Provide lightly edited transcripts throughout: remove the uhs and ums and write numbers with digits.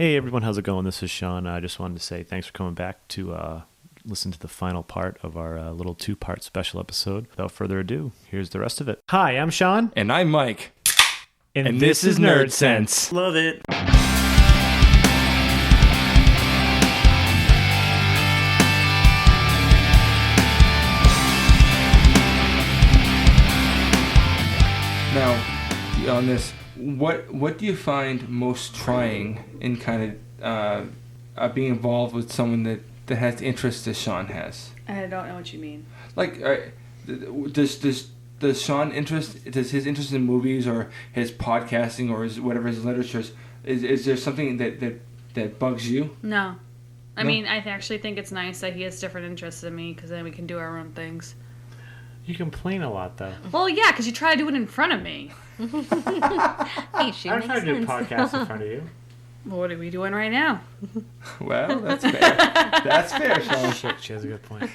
Hey everyone, how's it going? This is Shaun. I just wanted to say thanks for coming back to listen to the final part of our little 2-part special episode. Without further ado, here's the rest of it. Hi, I'm Shaun. And I'm Mike. And this is Nerd Sense. Love it. Now, on this, what do you find most trying in kind of being involved with someone that has the interests that Shaun has? I don't know what you mean. Like, does Shaun does his interest in movies or his podcasting or his literature, is there something that bugs you? No. I mean, I actually think it's nice that he has different interests than me because then we can do our own things. You complain a lot, though. Well, yeah, because you try to do it in front of me. Hey, sure I'm trying to do a podcast in front of you. Well, what are we doing right now? Well, that's fair. That's fair, Shaun. Shit, she has a good point.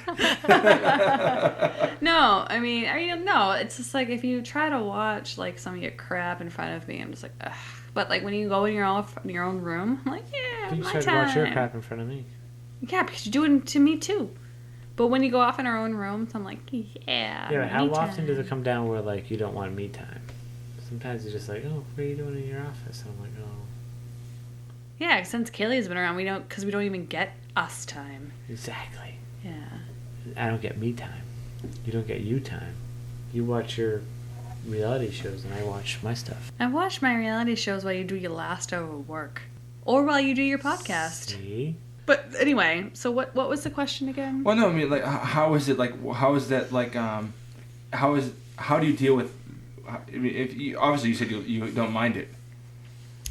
No, I mean, no. It's just like if you try to watch like some of your crap in front of me, I'm just like, ugh. But like when you go in your own room, I'm like, yeah, You my tried to time. watch your crap in front of me. Yeah, because you do it to me too. But when you go off in our own rooms, I'm like, yeah. Yeah, how me often does time. it come down where like you don't want me time? Sometimes it's just like, oh, what are you doing in your office? And I'm like, oh. Yeah, since Kaylee's been around, because we don't even get us time. Exactly. Yeah. I don't get me time. You don't get you time. You watch your reality shows and I watch my stuff. I watch my reality shows while you do your last hour of work. Or while you do your podcast. See? But anyway, so what was the question again? Well, no, I mean, like, how is it, like, how is that, like, how do you deal with, I mean, if you, obviously you said you don't mind it.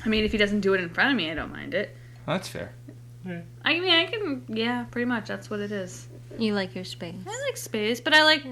I mean, if he doesn't do it in front of me, I don't mind it. That's fair. Yeah. I mean, I can, yeah, pretty much. That's what it is. You like your space. I like space, but I like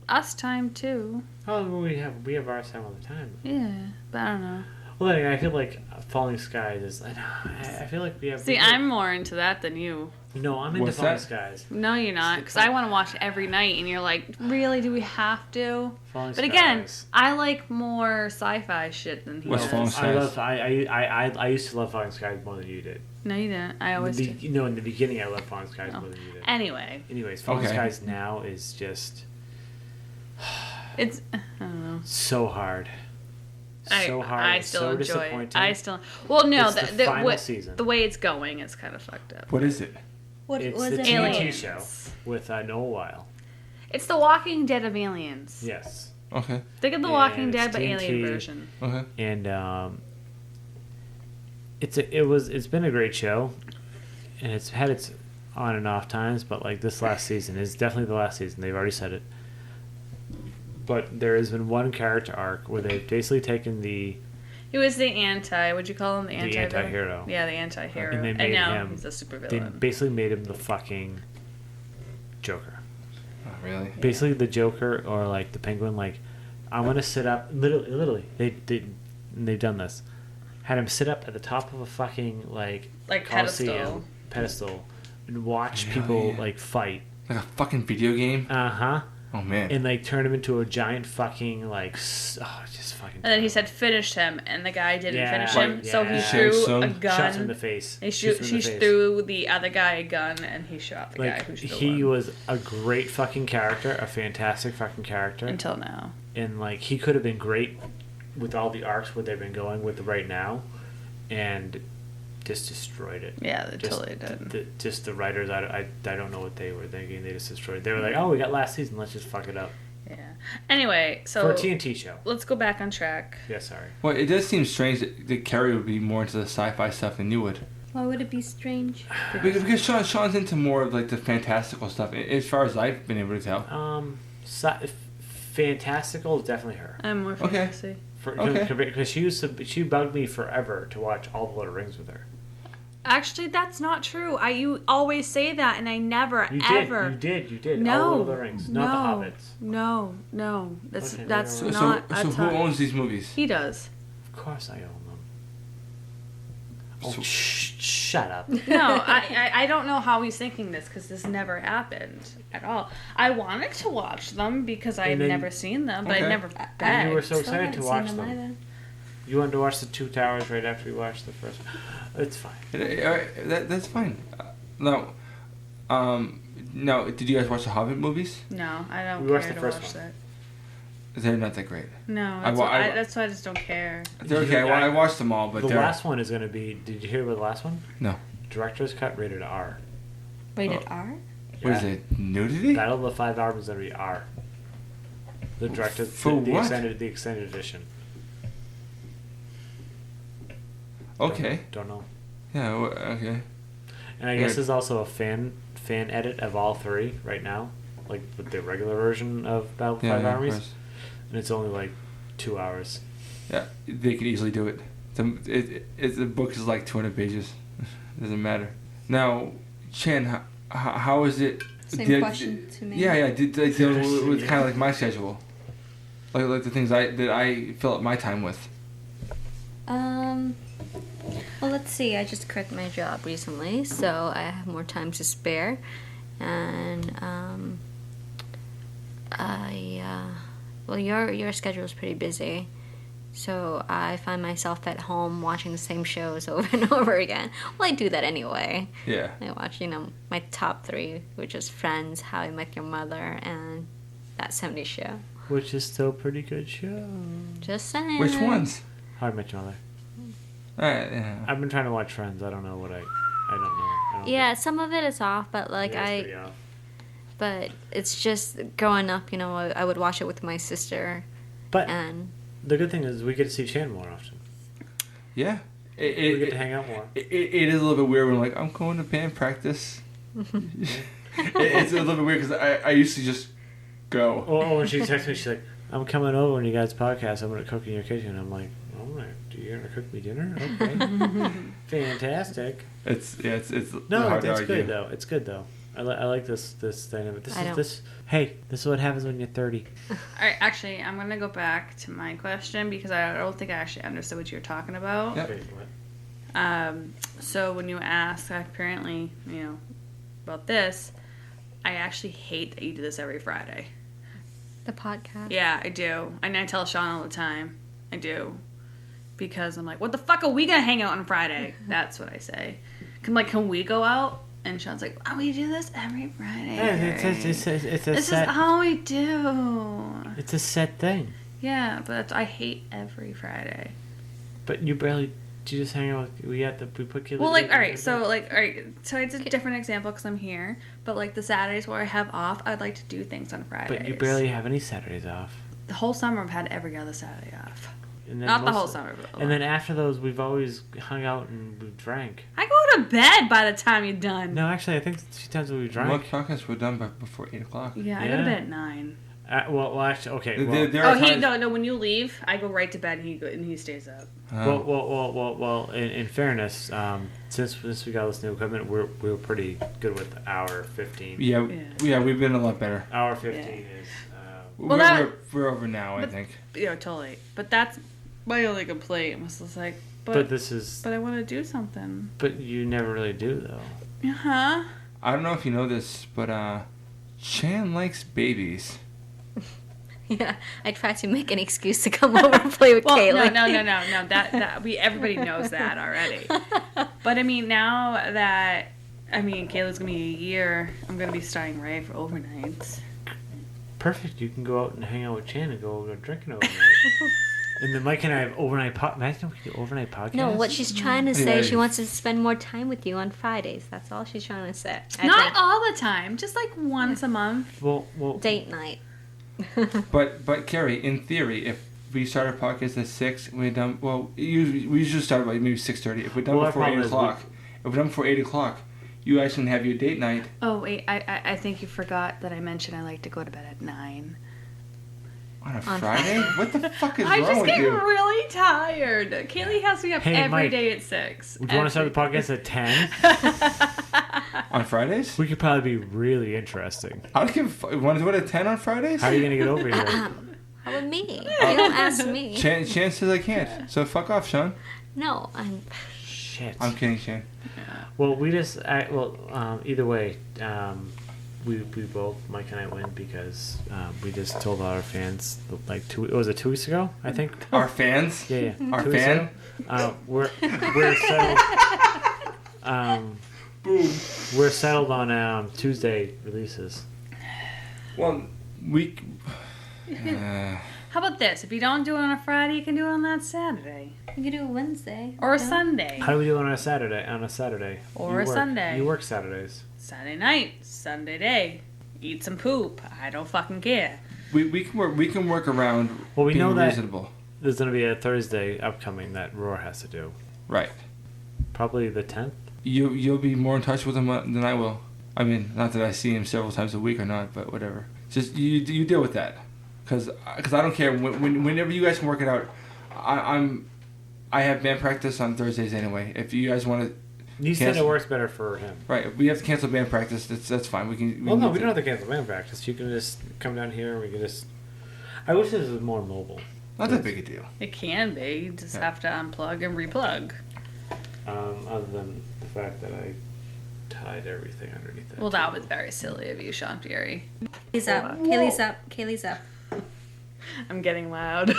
us time too. Oh, we have our time all the time. Yeah, but I don't know. Well, anyway, I feel like Falling Skies is. I feel like we have. See, I'm more into that than you. No, I'm into What's Falling that? Skies. No, you're not, because I want to watch it every night, and you're like, really? Do we have to? Falling But again, Skies. I like more sci-fi shit than he What's does. Falling Skies? I used to love Falling Skies more than you did. No, you didn't. I always did. You know, in the beginning, I loved Falling Skies Oh. more than you did. Anyway, Anyways, Falling Okay. Skies now is just it's I don't know. so hard. So hard. I and still so enjoy it. disappointing. Well, no, It's the final season. the way it's going is kind of fucked up. What is it? What It's was the it? TNT Aliens. show with Noah Weil. It's the Walking Dead of aliens. Yes. Okay. Think of the And Walking it's Dead, but alien TNT. version. Okay. And it's been a great show, and it's had its on and off times, but like this last season is definitely the last season. They've already said it. But there has been one character arc where they've basically taken the He was the would you call him the anti-hero. Yeah, the anti-hero. And they made now him- he's a they supervillain. basically made him the fucking Joker. Oh, really? Basically the Joker or like the Penguin. Like I'm gonna sit up. Literally, they've done this. Had him sit up at the top of a fucking like Coliseum pedestal and watch people like fight. Like a fucking video game? Uh-huh. Oh, man. And like turn him into a giant fucking like just fucking. And then he said, "Finish him," and the guy didn't Yeah, finish him, so he yeah. threw Shang a Tsung gun. shots him in the face. He Shoots him in the face. threw the other guy a gun, and he shot the guy Like who still he won. was a great fucking character, a fantastic fucking character. Until now. And like he could have been great with all the arcs where they've been going with right now, and just destroyed it. Yeah, they Just totally did. Just the writers, I don't know what they were thinking. They just destroyed. They were like, oh, we got last season, let's just fuck it up Yeah. Anyway, so for a TNT show. let's go back on track. Yeah, sorry. Well, it does seem strange that Carrie would be more into the sci-fi stuff than you would. Why would it be strange? Because Sean's into more of, like, the fantastical stuff, as far as I've been able to tell. Fantastical is definitely her. I'm more Okay. fantasy. Okay. Because she bugged me forever to watch all the Lord of the Rings with her. Actually, that's not true. You always say that, and I never, You ever. did. You did. No. All Lord of the Rings, not the Hobbits. No. That's Okay, that's never So, not. so that's who not- owns these movies? He does. Of course I own them. Oh, So- shut up. No, I don't know how he's thinking this because this never happened at all. I wanted to watch them because I've And then- never seen them, but Okay. I'd never And begged. you were so Still excited haven't to seen watch them them. either. You wanted to watch the Two Towers right after we watched the first one. It's fine. That's fine. No, did you guys watch the Hobbit movies? No, I don't We care watched the to first watch one. that. They're not that great. No, that's why I just don't care. They're okay. Well, I watched them all, but the last one is going to be... Did you hear about the last one? No. Director's cut rated R. Rated R? What is it? Nudity? Battle of the Five Armies is going to be R. The director's... For the what? The extended edition. Okay. Don't know. Yeah, okay. And I guess there's also a fan edit of all three right now. Like with the regular version of Battle of the Five Armies. And it's only like 2 hours. Yeah, they could easily do it. The book is like 200 pages. Doesn't matter. Now, Chan, how is it? Same question to me. Yeah. Did they deal with kind of like my schedule? Like the things that I fill up my time with? Well, let's see. I just quit my job recently, so I have more time to spare. And, well, your schedule is pretty busy. So I find myself at home watching the same shows over and over again. Well, I do that anyway. Yeah. I watch, my top 3, which is Friends, How I Met Your Mother, and That 70s Show. Which is still a pretty good show. Just saying. Which ones? How I Met Your Mother. Alright, yeah. I've been trying to watch Friends. I don't know what I don't know. Yeah, some of it is off, but but it's just growing up, I would watch it with my sister. But and the good thing is we get to see Chan more often. Yeah. We get to hang out more. It is a little bit weird when like, I'm going to band practice. It's a little bit weird because I used to just go. Oh, when she texted me, she's like, I'm coming over when you guys podcast. I'm going to cook in your kitchen. I'm like, oh my, you're going to cook me dinner? Okay. Fantastic. It's no, hard to it's argue. good though. It's good though. I like this dynamic. Hey, this is what happens when you're 30. All right, actually, I'm gonna go back to my question because I don't think I actually understood what you were talking about. Yep. Wait, what? So when you ask, apparently, about this, I actually hate that you do this every Friday. the podcast. Yeah, I do. And I tell Shaun all the time. I do. Because I'm like, what the fuck are we gonna hang out on Friday? That's what I say. Can we go out? And Sean's like, oh, we do this every Friday. Yeah, it's a this set. is how we do. It's a set thing. Yeah, but I hate every Friday. But you just hang out. We put kids. Well, all right. So it's a different example because I'm here. But the Saturdays where I have off, I'd like to do things on Fridays. But you barely have any Saturdays off. The whole summer I've had every other Saturday off. And then Not the whole summer. But and then after those, we've always hung out and we've drank. I go to bed by the time you're done. No, actually, I think the 2 times we drank. Most podcasts were done before 8 o'clock. Yeah, I go to bed at 9. Well, actually, okay. Well, When you leave, I go right to bed and he stays up. Well. In fairness, since we got this new equipment, we're pretty good with hour 15. Yeah, we've been a lot better. Hour 15 is. We're over now, I think. Yeah, totally. But that's my only complaint. Was just like, but this is. But I want to do something. But you never really do, though. Uh-huh. I don't know if you know this, but Chan likes babies. Yeah, I try to make an excuse to come over and play with Kaylee. No. That everybody knows that already. But I mean, now that Kayla's gonna be a year, I'm gonna be starting right for overnights. Perfect. You can go out and hang out with Chan and go over drinking overnight. And then Mike and I have overnight Imagine we could do overnight podcast. No, what she's trying to say, she wants to spend more time with you on Fridays. That's all she's trying to say. Not all the time, just once a month. Well, date night. But Carrie, in theory, if we start our podcast at 6, we're done. Well, we usually start by maybe 6:30. If we're done before 8 o'clock, you guys can have your date night. Oh wait, I think you forgot that I mentioned I like to go to bed at 9. On a Friday? What the fuck is I wrong just with get you? really tired. Kaylee has me up every day at 6. Would you want to start the podcast at 10? On Fridays? We could probably be really interesting. I don't give a want to do it at 10 on Fridays? How are you going to get over here? How about me? You don't ask me. Chan says I can't. So fuck off, Sean. No, Shit. I'm kidding, Chan. Well, we just... either way, we both, Mike and I, win because we just told our fans like 2 weeks ago, I think. Our fans? Yeah. Our fan? We're settled. Boom. We're settled on Tuesday releases. Well, we. How about this? If you don't do it on a Friday, you can do it on that Saturday. You can do it Wednesday. Or a Sunday. How do we do it on a Saturday? Or a Sunday. You work Saturdays. Saturday night, Sunday day. Eat some poop. I don't fucking care. We can work around. Well, we being know that reasonable. There's going to be a Thursday upcoming that Roar has to do. Right. Probably the 10th. You'll be more in touch with him than I will. I mean, not that I see him several times a week or not, but whatever. Just you deal with that, because I don't care. Whenever you guys can work it out, I have band practice on Thursdays anyway. If you guys want to. You said it works better for him. Right. If we have to cancel band practice, that's fine. We don't have to cancel band practice. You can just come down here and we can just... I wish this was more mobile. Not that big a deal. It can be. You just have to unplug and replug. Other than the fact that I tied everything underneath it. Well, that was very silly of you, Sean Fury. Kaylee's up. I'm getting loud.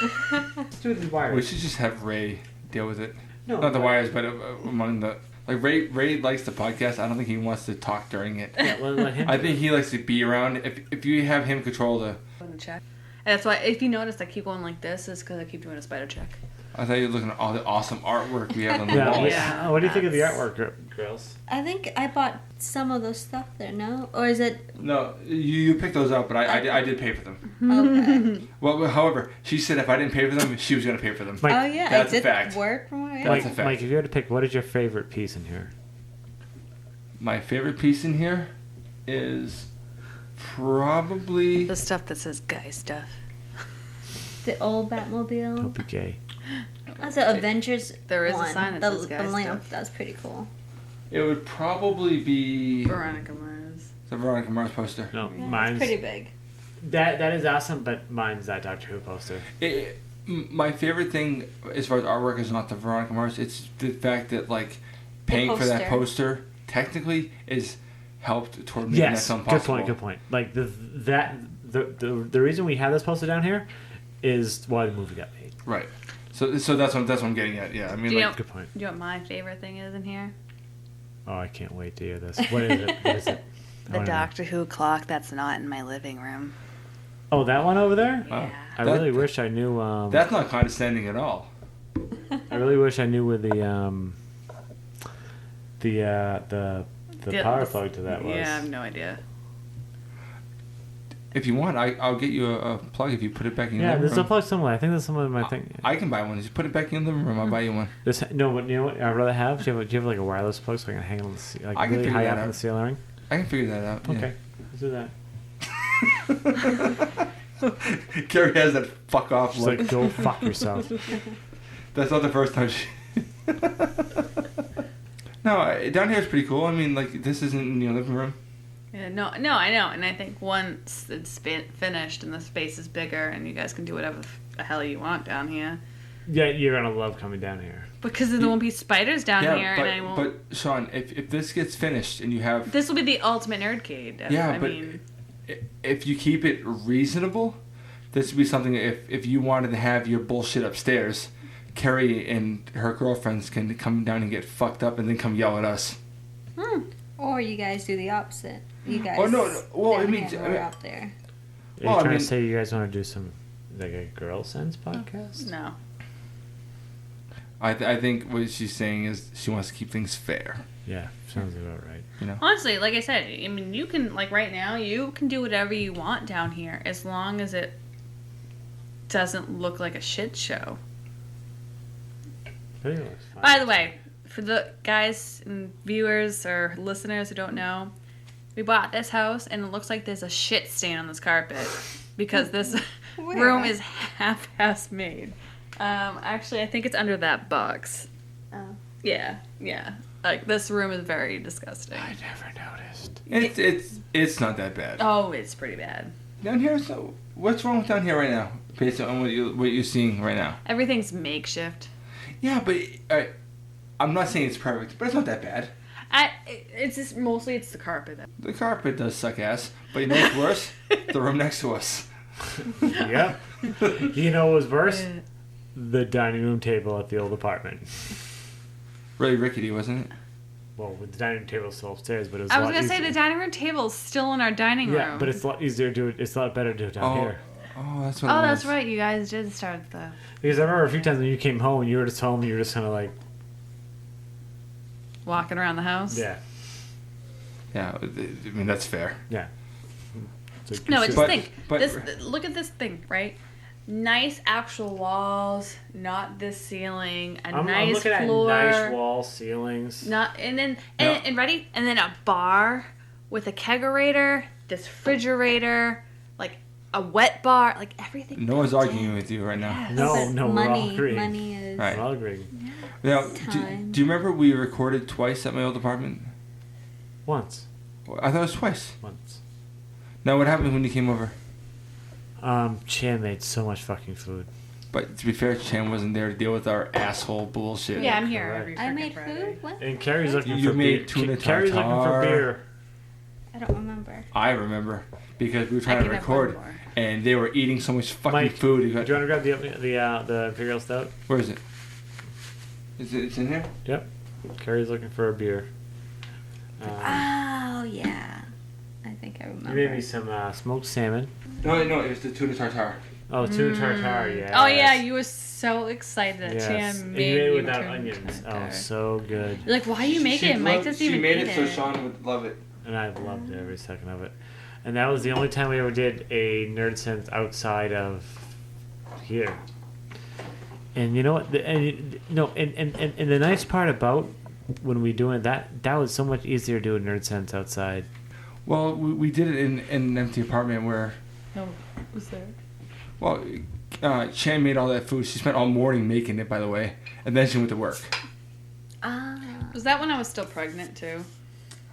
Let's do the wires. We should just have Ray deal with it. No, not the wires, but among the... Like, Ray likes the podcast. I don't think he wants to talk during it. Yeah, let him. I think he likes to be around. If you have him control the... Check. And that's why, if you notice I keep going like this, is because I keep doing a spider check. I thought you were looking at all the awesome artwork we have on the walls. Yeah. What do you think of the artwork, girls? I think I bought some of those stuff there, no? Or is it... No, you picked those up, but I did pay for them. Okay. Well, however, she said if I didn't pay for them, she was going to pay for them. Mike, oh, yeah. That's it a fact. did work from what That's a fact. Mike, if you had to pick, what is your favorite piece in here? My favorite piece in here is probably... The stuff that says guy stuff. The old Batmobile. Don't be gay. That's an Avengers There is one. a sign that the, says guy the lamp. stuff. That's pretty cool. It would probably be... Veronica Mars. The Veronica Mars poster. No, Yeah, mine's... it's pretty big. That is awesome, but mine's that Doctor Who poster. My favorite thing as far as artwork is not the Veronica Mars. It's the fact that, like, paying for that poster technically is helped toward making that film possible. Good point. Like, the reason we have this poster down here is why the movie got made. Right. So that's what I'm getting at. Yeah, I mean, good point. Do you know what my favorite thing is in here? Oh, I can't wait to hear this. What is it? The Doctor Who clock that's not in my living room. Oh, that one over there? Yeah. I really wish I knew. That's not condescending at all. I really wish I knew where the power plug to that was. Yeah, I have no idea. If you want, I'll get you a plug if you put it back in your living room. Yeah, there's a plug somewhere. I think there's some of my thing. I can buy one. Just put it back in the living room. I'll buy you one. No, but you know what I'd rather have? Do you have like a wireless plug so I can hang on the like really high up in the ceiling? I can figure that out. Okay, let's do that. Carrie has that fuck off She's look. like, go fuck yourself. That's not the first time she... No, down here is pretty cool. I mean, like, this isn't in your living room. Yeah, no, I know. And I think once it's finished and the space is bigger and you guys can do whatever the hell you want down here. Yeah, you're going to love coming down here. Because there won't be spiders down here and I won't... But, Sean, if this gets finished and you have... This will be the ultimate nerdcade. Yeah, but if you keep it reasonable, this would be something if you wanted to have your bullshit upstairs, Carrie and her girlfriends can come down and get fucked up and then come yell at us. Or you guys do the opposite. You guys... Oh, no. Well, I mean... We're up there. Are you trying to say you guys want to do some, like a Girl Sense podcast? No. I think what she's saying is she wants to keep things fair. Yeah, sounds about right. You know? Honestly, like I said, I mean, you can, like right now, you can do whatever you want down here as long as it doesn't look like a shit show. By the way, for the guys and viewers or listeners who don't know, we bought this house and it looks like there's a shit stain on this carpet because this room is half-ass made. Actually, I think it's under that box. Oh. Yeah. Like, this room is very disgusting. I never noticed. It's not that bad. Oh, it's pretty bad. Down here, so what's wrong with down here right now, based on what you're seeing right now? Everything's makeshift. Yeah, but I'm not saying it's perfect, but it's not that bad. It's just mostly it's the carpet. The carpet does suck ass, but you know what's worse? The room next to us. Yep. You know what was worse? The dining room table at the old apartment. Really rickety, wasn't it? Well, the dining room table is still upstairs, but it was I was gonna say the dining room table is still in our dining room. Yeah, but it's a lot easier to do it. It's a lot better to do it down here. Oh, that's what. Oh, that's right. You guys did start the. Because I remember a few times when you came home and you were just home, you were just kind of like walking around the house. Yeah. Yeah, I mean that's fair. Yeah. No, I just think look at this thing, right? Nice actual walls, not this ceiling. I'm nice floor. At nice wall ceilings. And ready? And then a bar with a kegerator, this refrigerator, like a wet bar, like everything. No one's arguing with you right now. Yes. No, we're all agreeing. Money is. Right. We're all agreeing. Yeah. Now, do you remember we recorded twice at my old apartment? Once. I thought it was twice. Once. Now, what happened when you came over? Chan made so much fucking food. But to be fair, Chan wasn't there to deal with our asshole bullshit. Yeah, I'm here every I made Friday. food? What? And Carrie's looking You for made beer. tuna Carrie's looking for tartare. beer. I don't remember. I remember because we were I trying to can have record, one more. And they were eating so much fucking Mike, food. Do you want to grab the Imperial Stout? Where is it? It's in here? Yep. Carrie's looking for a beer. Oh, yeah. I think I remember. You made me some smoked salmon. No, it was the tuna tartare. Oh, tuna tartare, yeah. Oh yeah, you were so excited that Yes. Chan And made you made it you without tuna onions. tartare. Oh, so good. You're like, why you make it? Mike doesn't even She made eat it so Shaun would love it. And I loved every second of it. And that was the only time we ever did a Nerd Sense outside of here. And you know what? And the nice part about when we doing that was so much easier to do a Nerd Sense outside. Well, we did it in an empty apartment where... No, was there? Well, Chan made all that food. She spent all morning making it, by the way. And then she went to work. Was that when I was still pregnant too?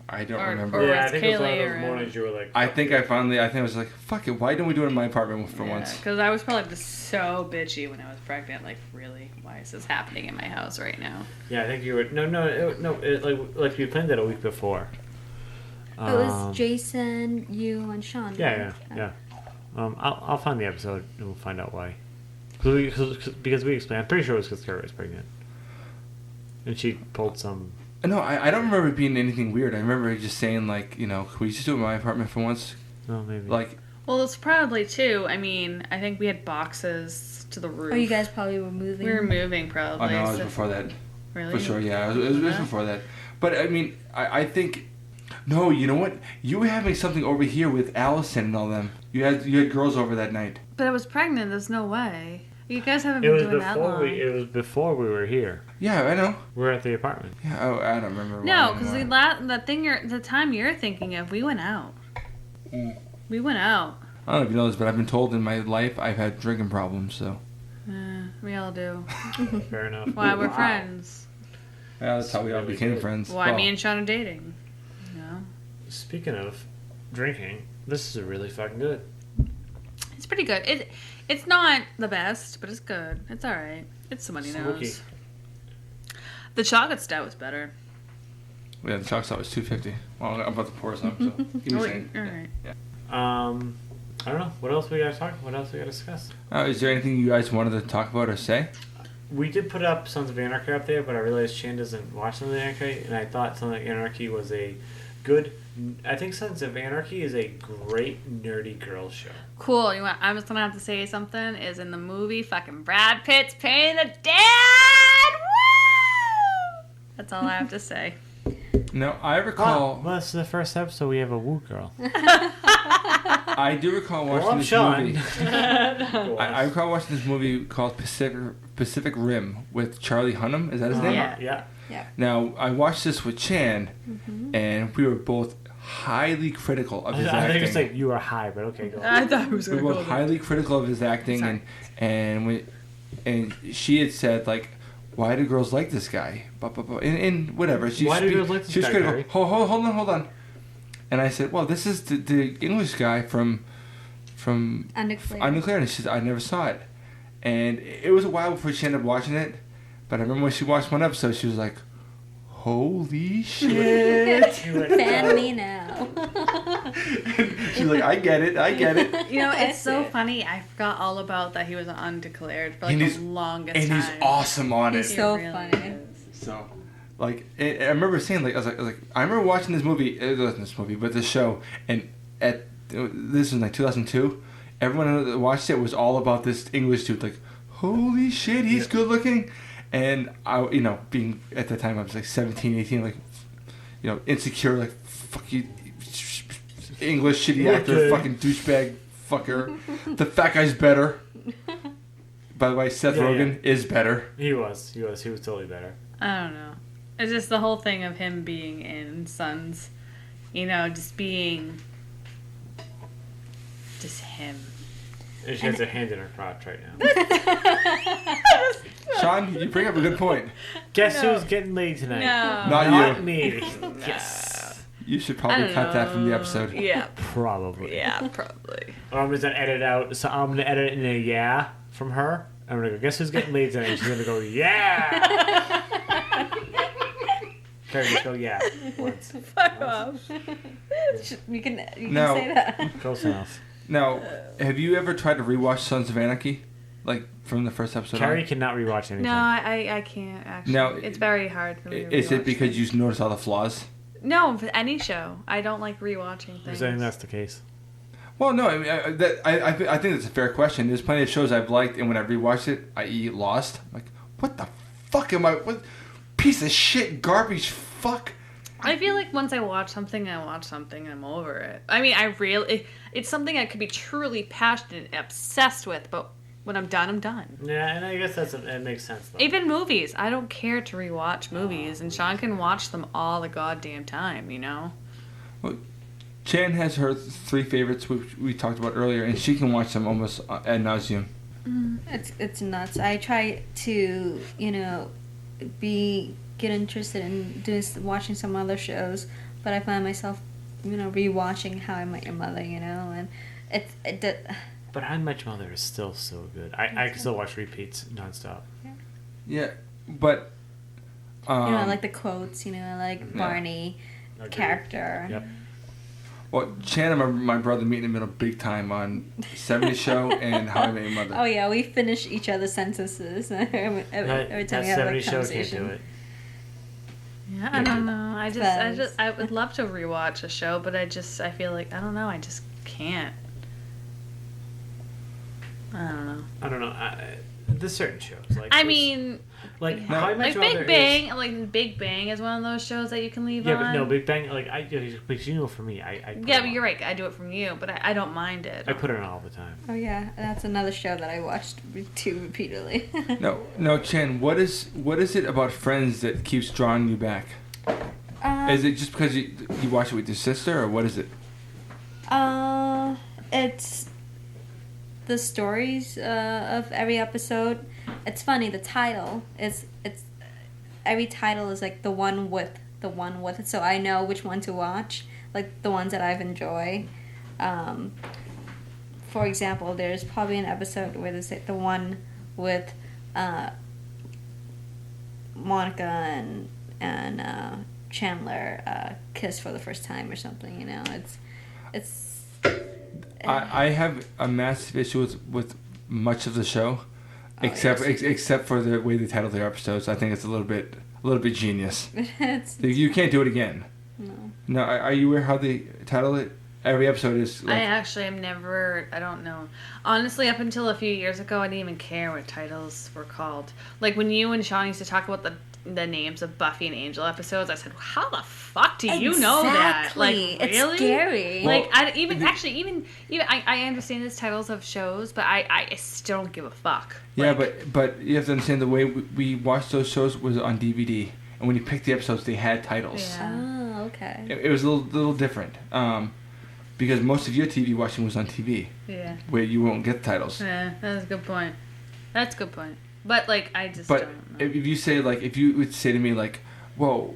I don't Or- remember. or- Yeah, I think it was one of Kaylee those around. mornings you were like... I think I was like, fuck it, why don't we do it in my apartment for once? Because I was probably just so bitchy when I was pregnant. Like, really, why is this happening in my house right now? Yeah, I think you were... like we planned it a week before. It was Jason, you, and Shaun. Yeah. I'll find the episode and we'll find out why. Because we explained... I'm pretty sure it was because Carrie was pregnant. And she pulled some... No, I don't remember it being anything weird. I remember just saying, like, you know, can we just do it in my apartment for once? Oh, maybe. Like... Well, it's probably too. I mean, I think we had boxes to the roof. Oh, you guys probably were moving. We were moving Oh, probably. no, it was so- before that. Really? For sure, yeah. It was before that. But, I mean, I think... No, you know what? You were having something over here with Allison and all them. You had girls over that night. But I was pregnant. There's no way. You guys haven't been doing that long. It was before we were here. Yeah, I know. We were at the apartment. Yeah, I don't remember. No, because the time you're thinking of, we went out. We went out. I don't know if you know this, but I've been told in my life I've had drinking problems, so... We all do. Fair enough. Why we're friends. Yeah, that's how we all Really became good. friends. Why Well, me and Shaun are dating. You know? Speaking of drinking, this is really fucking good. It's pretty good. It's not the best, but it's good. It's all right. It's somebody Smoky. knows. The chocolate stout was better. Yeah, the chalk salt was $2.50. Well, I'm about to pour some, so keep me Oh, saying. all right. Yeah. I don't know. What else we gotta talk? What else we gotta discuss? Is there anything you guys wanted to talk about or say? We did put up Sons of Anarchy up there, but I realized Chan doesn't watch Sons of Anarchy, and I thought Sons of Anarchy was a good. I think Sons of Anarchy is a great nerdy girl show. Cool. I'm just gonna have to say something. Is in the movie, fucking Brad Pitt's playing the dad. Woo! That's all I have to say. No, I recall. Well, this is the first episode we have a woo girl. I do recall watching this movie. I recall watching this movie called Pacific Rim with Charlie Hunnam. Is that his name? Yeah. Now, I watched this with Chan, and we were both highly critical of his I acting. think it's like you are high, but okay, go. I thought it was We gonna were go both there. highly critical of his acting, Sorry. and she had said, like, why do girls like this guy? And whatever. Why do girls like this she was guy, critical. Barry? Hold on. And I said, well, this is the English guy from Undeclared. And she said, I never saw it. And it was a while before she ended up watching it. But I remember when she watched one episode, she was like, holy shit. Fan me now. She's like, I get it. You know, it's so funny. I forgot all about that he was undeclared for like the longest time. And he's awesome on it. He's so funny. So, like, I remember saying, like, I was like, I remember watching this movie, but this show, and this was like 2002. Everyone that watched it was all about this English dude, like, holy shit, he's good looking. And I, being at that time, I was like 17, 18, like, insecure, like, fuck you, English shitty actor, fucking douchebag fucker. The fat guy's better. By the way, Seth Rogen is better. He was totally better. I don't know. It's just the whole thing of him being in Sons, just being just him. And she has a hand in her crotch right now. Shaun, you bring up a good point. Guess who's getting laid tonight? No. Not you. Me. No. Yes. You should probably cut that from the episode. Yeah. Probably. Yeah, probably. Or I'm just going to edit out. So I'm going to edit in a yeah from her. I'm going to go, guess who's getting laid tonight? She's going to go, yeah. Carrie, just go, yeah. Once. Fuck off. You can Now, say that. Close enough. Now, have you ever tried to rewatch Sons of Anarchy? Like, from the first episode Carrie on? cannot rewatch anything. No, I can't, actually. Now, it's very hard for me to Is it rewatch because things. you notice all the flaws? No, for any show. I don't like rewatching things. I think that's the case. Well, no, I mean, I think that's a fair question. There's plenty of shows I've liked, and when I rewatched it, i.e. Lost, I'm like, what the fuck am I... What piece of shit, garbage, fuck... I feel like once I watch something, I'm over it. I mean, it's something I could be truly passionate and obsessed with, but when I'm done, I'm done. Yeah, and I guess that makes sense, though. Even movies. I don't care to rewatch movies, and Shaun can watch them all the goddamn time, Well, Chan has her 3 favorites, which we talked about earlier, and she can watch them almost ad nauseum. It's nuts. I try to, get interested in watching some other shows, but I find myself, rewatching How I Met Your Mother, and But How I Met Your Mother is still so good. I can still watch repeats nonstop. Yeah, but... I like the quotes, I like Barney character. Yep. Well, Chan and my brother meet in the middle big time on 70 Show and How I Met Your Mother. Oh yeah, we finish each other's sentences every time we have a Show can't do conversation. it. Yeah, I don't know. I would love to rewatch a show, but I feel like, I don't know, I just can't. I don't know. There's certain shows. Like How I Met Your Mother Big Bang. Like Big Bang is one of those shows that you can leave on. Yeah, but no, Big Bang. But for me, I Yeah, but you're right. I do it from you, but I don't mind it. I put it on all the time. Oh yeah, that's another show that I watched too repeatedly. No, Chan. What is it about Friends that keeps drawing you back? Is it just because you watch it with your sister, or what is it? It's the stories of every episode. It's funny. The title it's every title is like the one with. So I know which one to watch. Like the ones that I've enjoyed. For example, there's probably an episode where there's like the one with Monica and Chandler kiss for the first time or something. It's. I have a massive issue with much of the show, except for the way they title their episodes. I think it's a little bit genius. You can't do it again. No. No, are you aware how they title it? Every episode is. Like, I actually am never. I don't know. Honestly, up until a few years ago, I didn't even care what titles were called. Like when you and Shaun used to talk about the names of Buffy and Angel episodes, I said, "How the fuck do you know that?" Like, really? It's scary. Like, I understand the titles of shows, but I still don't give a fuck. Yeah, like, but you have to understand the way we watched those shows was on DVD, and when you picked the episodes, they had titles. Yeah. Oh, okay. It was a little different, because most of your TV watching was on TV. Yeah. Where you won't get titles. Yeah, that's a good point. That's a good point. But like, I just But don't know. if you would say to me like, "Whoa,"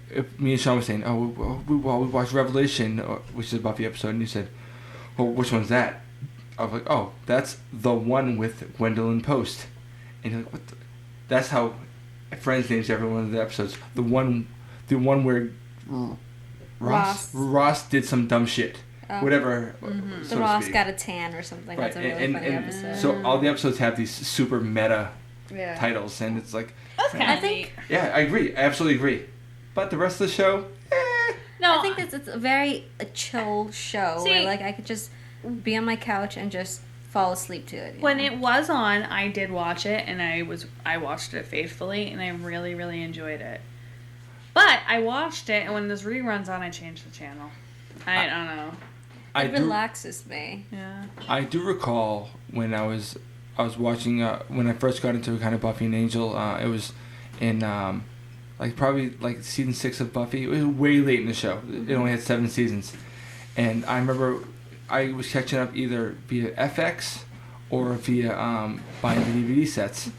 if me and Shaun were saying, "Oh, we watched Revelation," which is a Buffy episode, and you said, "Well, which one's that?" I was like, "Oh, that's the one with Gwendolyn Post," and you're like, "What?" That's how Friends names every one of the episodes. The one the one where Ross did some dumb shit. Whatever. Mm-hmm. So the Ross got a tan or something. Right. That's a really funny episode. So all the episodes have these super meta titles, and it's like... That's kind of neat. Yeah, I agree. I absolutely agree. But the rest of the show... No, I think it's a very chill show where like I could just be on my couch and just fall asleep to it. When it was on, I did watch it, and I watched it faithfully, and I really, really enjoyed it. But I watched it, and when there's reruns on, I changed the channel. I don't know. It relaxes me. Yeah. I do recall when I was watching when I first got into kind of Buffy and Angel. It was in probably season 6 of Buffy. It was way late in the show. It only had 7 seasons, and I remember I was catching up either via FX or via buying the DVD sets.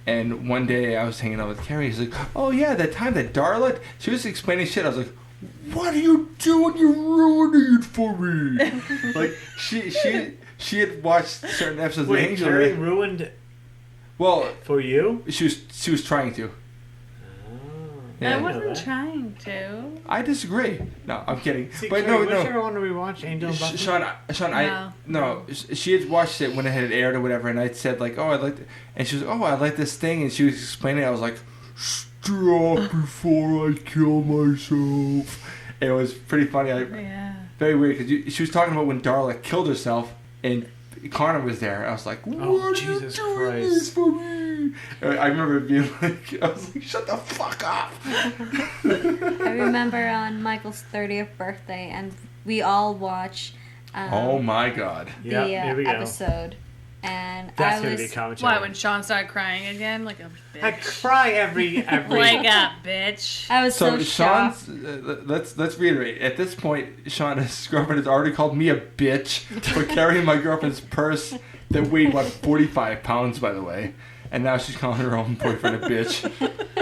And one day I was hanging out with Carrie. He's like, "Oh yeah, that time that Darla," she was explaining shit. I was like, "What are you doing? You're ruining it for me." Like she had watched certain episodes of Angel. Carrie ruined. Well, for you, she was trying to. Yeah, I wasn't trying to. I disagree. No, I'm kidding. See, but Carrie, no. Which ever one do we watch? Angel and Buffy? Sean, she had watched it when it had aired or whatever, and I said like, "Oh, I like," and she was, "Oh, I like this thing," and she was explaining it. I was like, "Stop before I kill myself." And it was pretty funny. Very weird because she was talking about when Darla killed herself, and Connor was there. I was like, "What are Jesus you doing Christ. this for me?" I remember being like, I was like, "Shut the fuck up." I remember on Michael's 30th birthday, and we all watched oh my god. the episode. And that's gonna be commentary. Why, when Shaun started crying again? Like a bitch. I cry every Wake up, bitch. I was so shocked. Let's reiterate. At this point, Sean's girlfriend has already called me a bitch for carrying my girlfriend's purse that weighed 45 pounds, by the way. And now she's calling her own boyfriend a bitch.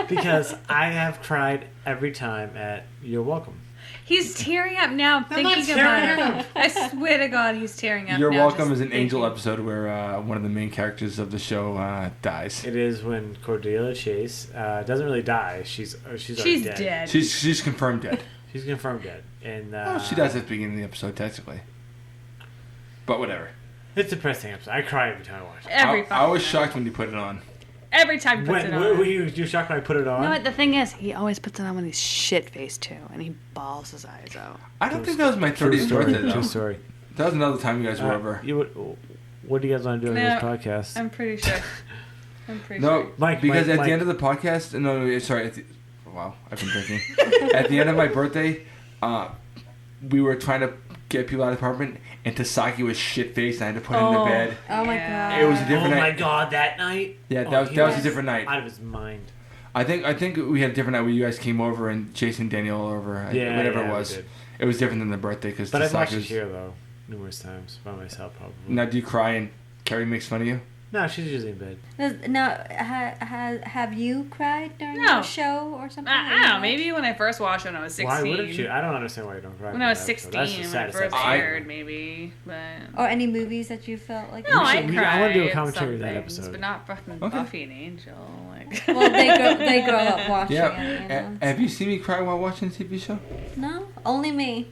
Because I have cried every time at You're Welcome. He's tearing up now thinking about it. I swear to God, he's tearing up You're now. Welcome is an Angel episode where one of the main characters of the show dies. It is when Cordelia Chase doesn't really die. She's dead. She's confirmed dead. She's confirmed dead. And she dies at the beginning of the episode, technically. But whatever. It's a depressing episode. I cry every time I watch it. I was shocked when you put it on. Every time he puts it on. Were you shocked when I put it on? You know what? The thing is, he always puts it on when he's shit-faced, too. And he bawls his eyes out. I don't think that was my 30th birthday, though. True story. That was another time you guys were over. What do you guys want to do on this podcast? I'm pretty sure. No, Mike, because at the end of the podcast... No, sorry. Wow, I've been drinking. At the end of my birthday, we were trying to get people out of the apartment, and Tasaki was shit-faced, and I had to put him to bed. Oh my god. It was a different night. Oh my god, that night? Yeah, that was a different night. Out of his mind. I think we had a different night where you guys came over and Jason and Danielle over. Whatever it was. It was different than the birthday because. But I've watched it here though numerous times by myself probably. Now, do you cry and Carrie makes fun of you? No, she's usually in bed. Now, have you cried during the show or something? I don't know. Maybe when I first watched it when I was 16. Why wouldn't you? I don't understand why you don't cry. When I was 16, when I first aired, maybe. But... Or any movies that you felt like... No, I cried. I want to do a commentary of that episode. But not fucking Buffy and Angel. Like. Well, they grow up watching it, you know? Have you seen me cry while watching a TV show? No, only me.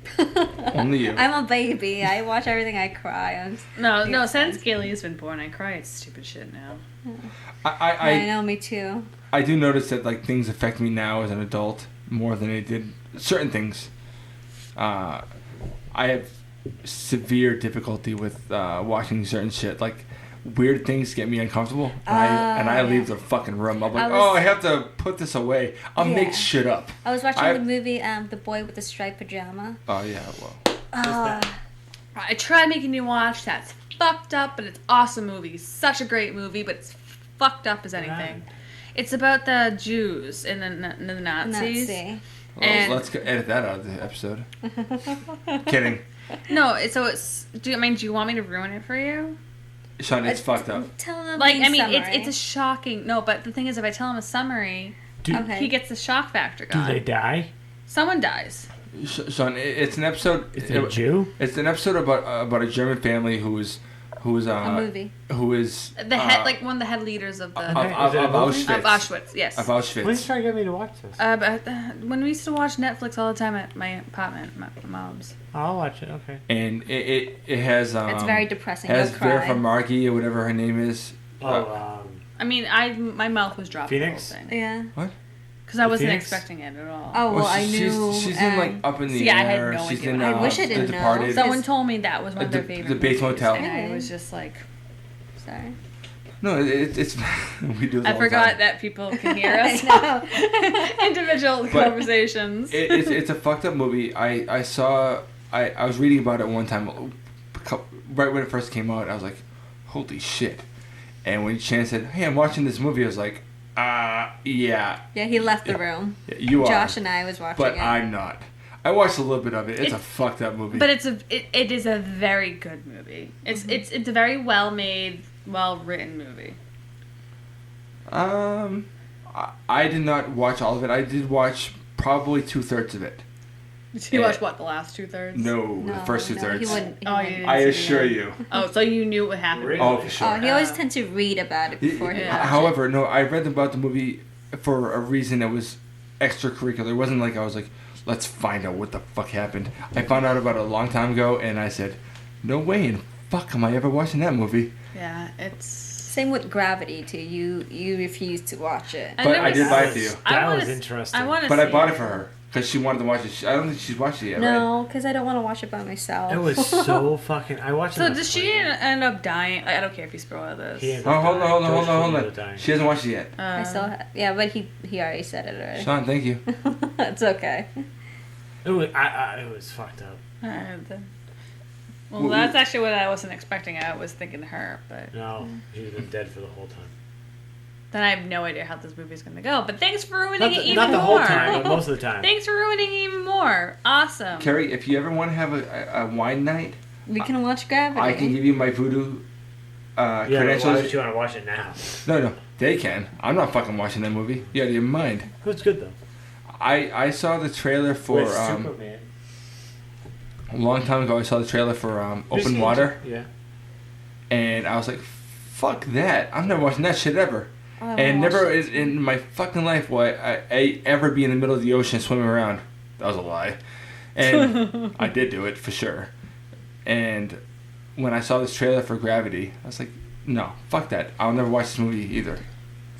Only you. I'm a baby. I watch everything. I cry. No. Since Gilly's been born, I cry at stupid shit now. I know, me too. I do notice that like things affect me now as an adult more than it did certain things. I have severe difficulty with watching certain shit. Like weird things get me uncomfortable, and I leave the fucking room. I'm like, I have to put this away. I'll make shit up. I was watching the movie The Boy with the Striped Pajama. Oh yeah, well. I tried making you watch that. It's fucked up, but it's awesome movie. Such a great movie, but it's fucked up as anything. It's about the Jews and the Nazis. Nazi. Well, let's edit that out of the episode. Kidding. No, so it's. Do you want me to ruin it for you? Sean, it's fucked up. Tell them it's a shocking. No, but the thing is, if I tell him a summary, he gets the shock factor gone. Do they die? Someone dies. Sean, it's an episode. Is it a Jew? It's an episode about a German family who who is a movie. Who is the head, like one of the head leaders of the of Auschwitz. Of Auschwitz, yes. Of Auschwitz. When did you try to get me to watch this? When we used to watch Netflix all the time at my apartment, my mom's. I'll watch it. Okay. And it has it's very depressing. It has Vera Farmiga or whatever her name is. I mean, my mouth was dropping. Phoenix. The whole thing. Yeah. What? Because I wasn't Phoenix? expecting it at all. Oh well, I knew. She's in like Up in the I Air. had no She's idea. in I wish I didn't The know. Departed. Someone told me that was one of their favorite. The Bates movies, Motel. and I was just like, Sorry. No, it's we do. This I all forgot the time. that people can hear us. I know. Individual conversations. It's a fucked up movie. I was reading about it one time, right when it first came out. I was like, holy shit! And when Chan said, "Hey, I'm watching this movie," I was like, yeah. Yeah, he left the room. Yeah, you are. Josh and I was watching But it. I'm not. I watched a little bit of it. It's a fucked up movie. But it is a very good movie. It's a very well made, well written movie. I did not watch all of it. I did watch probably 2/3 of it. Did you watch what, the last 2/3? No, the first 2/3. He wouldn't. Oh, you didn't I see assure it. you. Oh, so you knew what happened. Really? Oh, for sure. Oh, he always tends to read about it before he watches However, no, I read about the movie for a reason that was extracurricular. It wasn't like I was like, let's find out what the fuck happened. I found out about it a long time ago, and I said, no way in fuck am I ever watching that movie. Yeah, it's... Same with Gravity too. You refused to watch it. But I did buy it for you. That was interesting. But I bought it for her because she wanted to watch it. I don't think she's watched it yet, right? No, because I don't want to watch it by myself. It was so fucking... I watched it. So does she end up dying? I don't care if you spoil this. Oh, hold on. She hasn't watched it yet. I still yeah, but he already said it already. Shaun, thank you. It's okay. It was fucked up. Well, that's actually what I wasn't expecting. I was thinking her, but... No, he's been dead for the whole time. Then I have no idea how this movie's going to go. But thanks for ruining it even more. Not the whole time, but most of the time. Thanks for ruining it even more. Awesome. Carrie, if you ever want to have a wine night... We can watch Gravity. I can give you my voodoo credentials. Why would you want to watch it now? No, they can. I'm not fucking watching that movie. You out of your mind. It was good, though. I saw the trailer for... With Superman. A long time ago, I saw the trailer for Open Water. Yeah. And I was like, fuck that. I'm never watching that shit ever. And never in my fucking life will I ever be in the middle of the ocean swimming around. That was a lie. And I did do it, for sure. And when I saw this trailer for Gravity, I was like, no, fuck that. I'll never watch this movie either.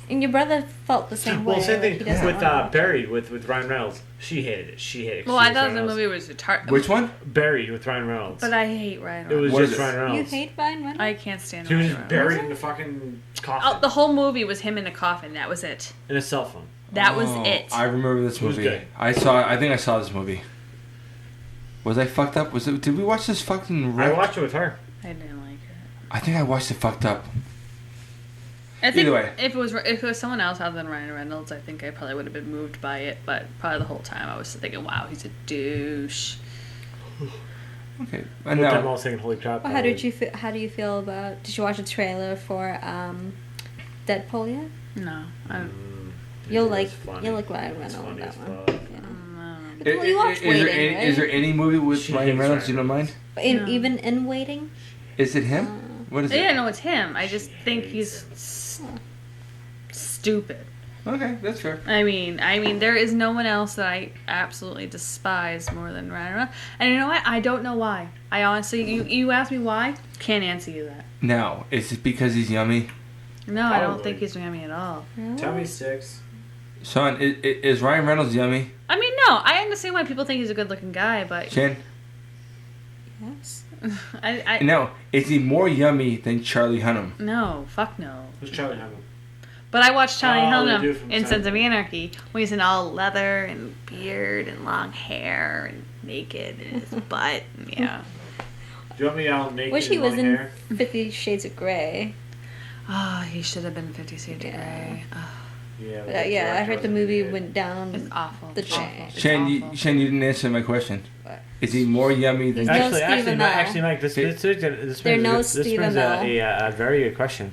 And your brother felt the same way. Well, same thing with Buried. Buried with Ryan Reynolds. She hated it. Well, I thought the movie was retarded. Which one? Buried with Ryan Reynolds. But I hate Ryan Reynolds. It was What just is it? Ryan Reynolds. You hate Ryan Reynolds? I can't stand He was Ryan just Reynolds. buried in the fucking coffin. Oh, the whole movie was him in a coffin. That was it. In a cell phone. That was it. I remember this It was movie. good. I think I saw this movie. Was I fucked up? Did we watch this fucking I watched it with her. I didn't like it. I think I watched it fucked up. I think Either way. if it was someone else other than Ryan Reynolds, I think I probably would have been moved by it. But probably the whole time I was thinking, "Wow, he's a douche." Okay. I'm all saying, "Holy crap!" Well, how do you feel about? Did you watch the trailer for Deadpool yet? No, You'll like Ryan Reynolds on that one. Yeah. Well, you watched Waiting, right? Is there any movie with Ryan Reynolds you don't mind? Even in Waiting? Is it him? What is it? Yeah, no, it's him. I just think he's stupid. Okay, that's fair. I mean, there is no one else that I absolutely despise more than Ryan Reynolds. And you know what? I don't know why. I honestly, you asked me why, can't answer you that. Now, is it because he's yummy? No, I don't think he's yummy at all. Tell me six. Sean, is Ryan Reynolds yummy? I mean, no, I understand why people think he's a good-looking guy, but Chen? Yes. No, is he more yummy than Charlie Hunnam? No, fuck no. Who's Charlie Hunnam? But I watched Charlie they do Hunnam from in time Sons to of time. Anarchy when he's in all leather and beard and long hair and naked and his butt. Yeah. Do you want me all naked? Wish he and was long in hair? 50 Shades of Grey. Oh, he should have been 50 Shades of Grey. Oh, Yeah. I heard the movie went down it's awful. the It's chain. awful. It's Chen, awful. you didn't answer my question. What? Is he more yummy than... He's no Actually, Stephen Mike, this brings Stephen a very good question.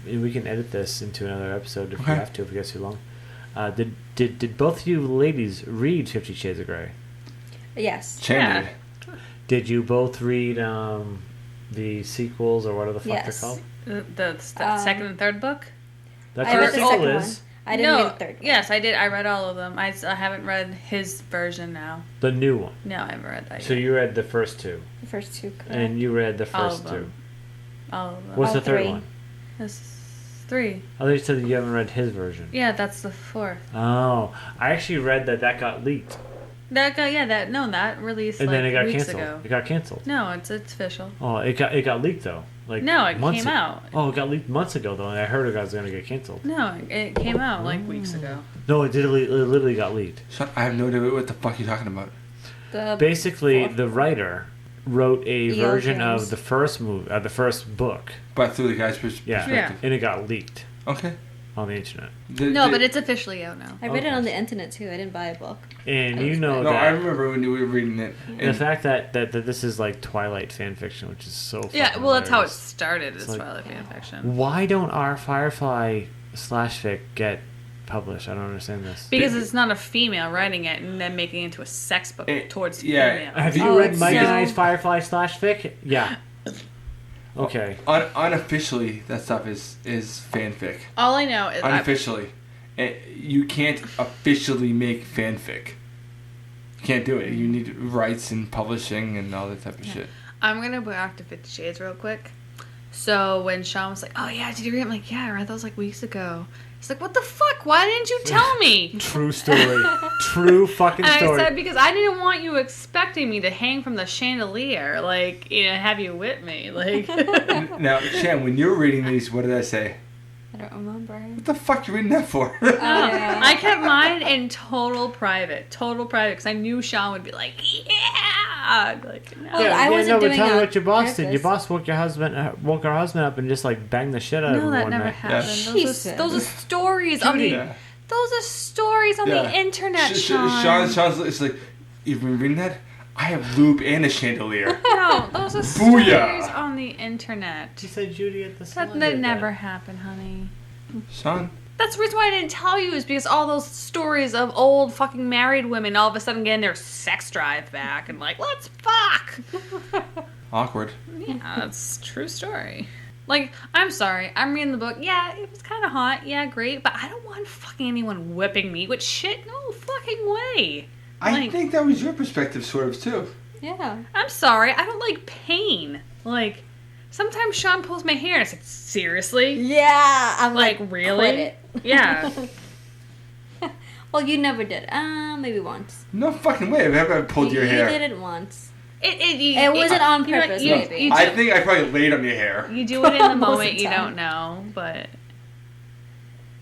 We can edit this into another episode if we have to, if it gets too long. Did both of you ladies read 50 Shades of Grey? Yes. Chen Yeah. did. Did you both read the sequels or whatever the fuck Yes. they're called? The second and third book? That's I what read a the sequel second is. one. I didn't read the third one. Yes, I did. I read all of them. I haven't read his version now. The new one. No, I haven't read that So yet. you read the first two. The first two. Correct. And you read the All first of two. them. All of them. What's All the third three. one? There's 3. I thought you said that you haven't read his version. Yeah, that's the 4th. Oh, I actually read that got leaked. That released And like then it got weeks canceled. ago. It got canceled. No, it's official. Oh, it got leaked though. Like No, it months came out. Oh, it got leaked months ago though, and I heard it was going to get canceled. No, it came out like weeks ago. No, it literally got leaked. Sean, I have no idea what the fuck you're talking about. Basically, the writer wrote a E.L. version James. of the first the first book. But through the guy's Yeah. perspective. And it got leaked Okay. on the internet. No, but it's officially out now. I read it Okay. on the internet too. I didn't buy a book. And you know No, that I remember when you were reading it. the And fact that this is like Twilight fan fiction, which is so Yeah, fucking well, that's how it hilarious. started. It's like- Twilight fan fiction. Why don't our Firefly /fic get published? I don't understand this. Because it's not a female writing it and then making it into a sex book towards yeah. female. Have you Oh, read it's Mike and so- I's Firefly /fic? Yeah. Okay. unofficially, that stuff is fanfic. All I know is Unofficially. You can't officially make fanfic. You can't do it. You need rights and publishing and all that type of shit. I'm going to go back to 50 Shades real quick. So when Shaun was like, oh yeah, did you read it? I'm like, yeah, I read those like weeks ago. He's like, what the fuck? Why didn't you tell me? True story. True fucking And story. I said, because I didn't want you expecting me to hang from the chandelier, like, have you whip me. Like, Now, Shan, when you were reading these, what did I say? I don't remember. What the fuck you reading that for? Yeah. I kept mine in total private, because I knew Shaun would be like, yeah. Like, no. Well, I wasn't but doing tell me it what your boss did. Your purpose. boss woke her husband up and just like banged the shit out of No, him that one never night. happened. Jesus. Those are stories on the. Yeah. Those are stories on the internet, Shaun. Sean's it's like, you've been reading that? I have lube and a chandelier. No, those are Booyah. stories on the internet. She said Judy at the salon. That did never happened, honey. Sean? That's the reason why I didn't tell you, is because all those stories of old fucking married women all of a sudden getting their sex drive back and like, let's fuck. Awkward. Yeah, that's a true story. Like, I'm sorry, I'm reading the book. Yeah, it was kind of hot. Yeah, great. But I don't want fucking anyone whipping me with shit. No fucking way. I Like, think that was your perspective, sort of, too. Yeah. I'm sorry. I don't like pain. Like, sometimes Shaun pulls my hair and it's like, seriously? Yeah. I'm Like, like, really? quit it. Yeah. Well, you never did. Maybe once. No fucking way. I've ever pulled your hair. You did it once. It wasn't on you know, purpose, you- maybe. you I do- think I probably laid on your hair. You do it in the Most of moment, the you time. don't know, but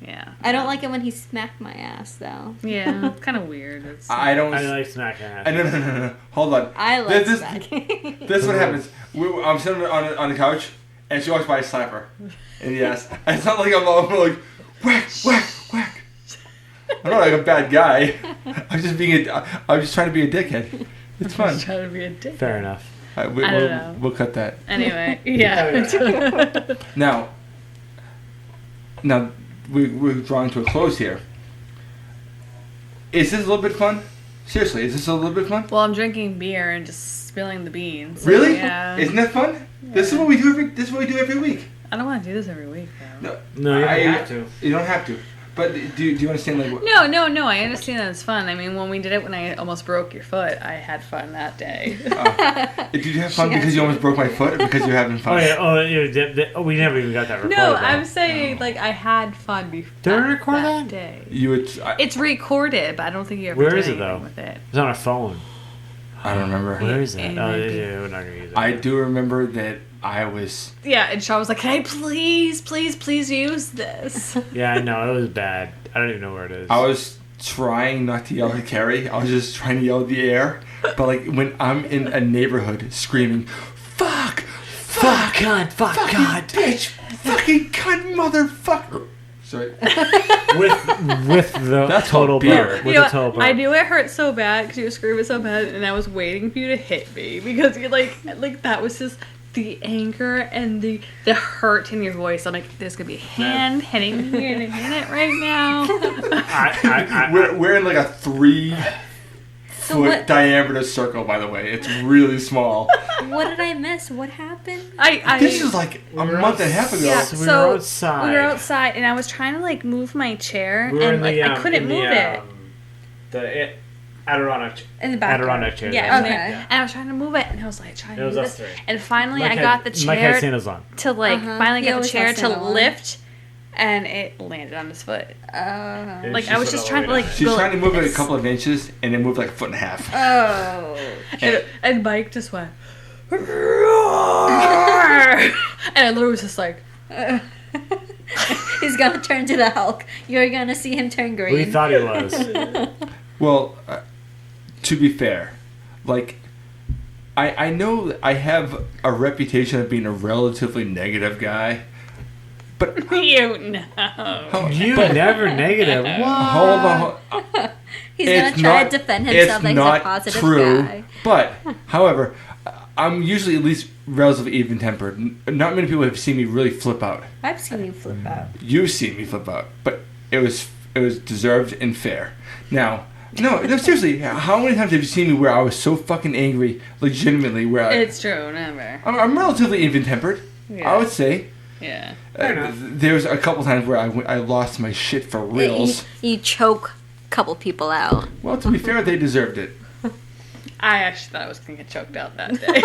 yeah. I don't like it when he smacked my ass, though. Yeah, it's kind of weird. It's, I don't. I like smacking ass. No. Hold on. I like This- smacking. This is what happens. I'm sitting on the couch, and she walks by, I slap her. And yes. And it's not like I'm like, whack, whack, whack. I'm not like a bad guy. I'm just trying to be a dickhead. It's fun. trying to be a dick. Fair enough. I don't know. We'll cut that. Anyway, yeah. Now we're drawing to a close here. Is this a little bit fun? Seriously, is this a little bit fun? Well, I'm drinking beer and just spilling the beans. So, Really? Yeah. Isn't that fun? This is what we do every week. I don't want to do this every week, though. No, you don't have to. You don't have to. But do you understand like what? No. I understand that it's fun. I mean, when we did it when I almost broke your foot, I had fun that day. Did you have fun because you almost broke my foot, or because you're having fun? We never even got that recorded. No, though. I'm saying like I had fun before. Did I record that? day? You would. It's recorded, but I don't think you ever Where did is it, anything though? with it. It's on our phone. I don't remember. Where is that? It Oh, might be. yeah, we're not gonna use it. I do remember that I was. Yeah, and Shaun was like, "Can I please use this?" Yeah, I know it was bad. I don't even know where it is. I was trying not to yell at Carrie. I was just trying to yell at the air. But like when I'm in a neighborhood screaming, "Fuck! Fuck God! Fuck God! Bitch! Fucking cunt, motherfucker!" Sorry. with the That's total called beer. burp. You With know, the total burp. I knew it hurt so bad because you were screaming so bad, and I was waiting for you to hit me because you like that was just the anger and the hurt in your voice. I'm like, there's gonna be a hand hitting me in a minute right now. We're in like a 3 foot diameter circle, by the way. It's really small. What did I miss? What happened? This is like a month and a half ago. Yeah, so we were outside. We were outside, and I was trying to like move my chair, We were and like I couldn't move it. The Adirondack In the back. Adirondack chair. Yeah, Okay. and I was trying to move it, and I was like trying to move us this, three. and finally Mike I got the Mike had chair sandals on. to like finally He get the always chair has to sandals on. lift, and it landed on his foot. And Like she I was put just it trying to all the like. way She's go trying to like move it a this. couple of inches, and it moved like a foot and a half. Oh. And Mike just went. And I literally was just like. He's gonna turn to the Hulk. You're gonna see him turn green. We thought he was. Well, to be fair, like, I know I have a reputation of being a relatively negative guy, but You know. You never negative. What? hold on. He's gonna try to defend himself like he's a positive guy. But, however, I'm usually at least relatively even-tempered. Not many people have seen me really flip out. I've seen you flip out. You've seen me flip out, but it was deserved and fair. Now, no, seriously, how many times have you seen me where I was so fucking angry, legitimately, where It's true, never. I'm relatively even-tempered, Yeah. I would say. Yeah. There's a couple times where I lost my shit for reals. You choke a couple people out. Well, to be fair, they deserved it. I actually thought I was gonna get choked out that day.